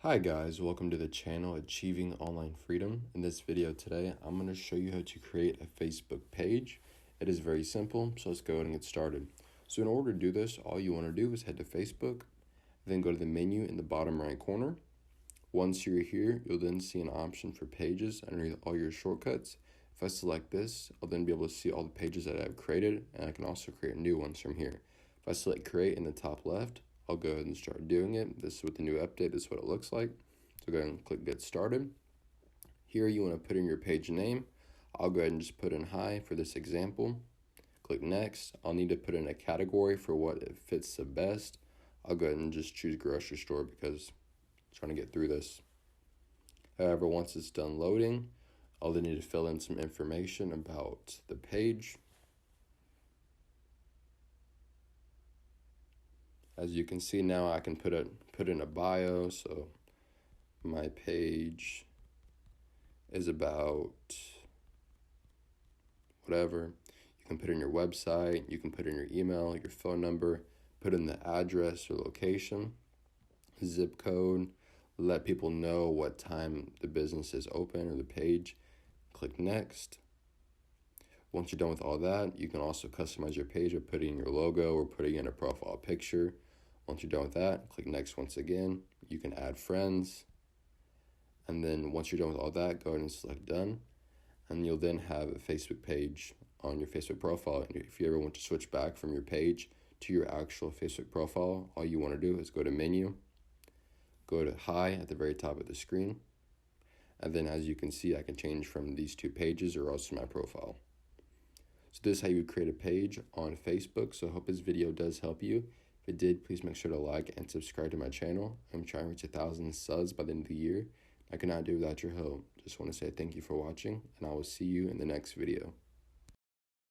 Hi guys, welcome to the channel Achieving Online Freedom. In this video today, I'm going to show you how to create a Facebook page. It is very simple, so let's go ahead and get started. So in order to do this, all you want to do is head to Facebook, then go to the menu in the bottom right corner. Once you're here, you'll then see an option for pages underneath all your shortcuts. If I select this, I'll then be able to see all the pages that I've created, and I can also create new ones from here. If I select create in the top left, I'll go ahead and start doing it. This is with the new update, this is what it looks like. So go ahead and click get started. Here you want to put in your page name. I'll go ahead and just put in hi for this example. Click next. I'll need to put in a category for what it fits the best. I'll go ahead and just choose grocery store because I'm trying to get through this. However, once it's done loading, I'll then need to fill in some information about the page. As you can see now, I can put in a bio. So my page is about whatever. You can put in your website, you can put in your email, your phone number, put in the address or location, zip code, let people know what time the business is open or the page. Click next. Once you're done with all that, you can also customize your page by putting in your logo or putting in a profile picture. Once you're done with that, click next once again. You can add friends. And then once you're done with all that, go ahead and select done. And you'll then have a Facebook page on your Facebook profile. And if you ever want to switch back from your page to your actual Facebook profile, all you want to do is go to menu, go to hi at the very top of the screen. And then as you can see, I can change from these two pages or else to my profile. So this is how you create a page on Facebook. So I hope this video does help you. If it did, please make sure to like and subscribe to my channel. I'm trying to reach 1,000 subs by the end of the year. I cannot do without your help. Just want to say thank you for watching, and I will see you in the next video.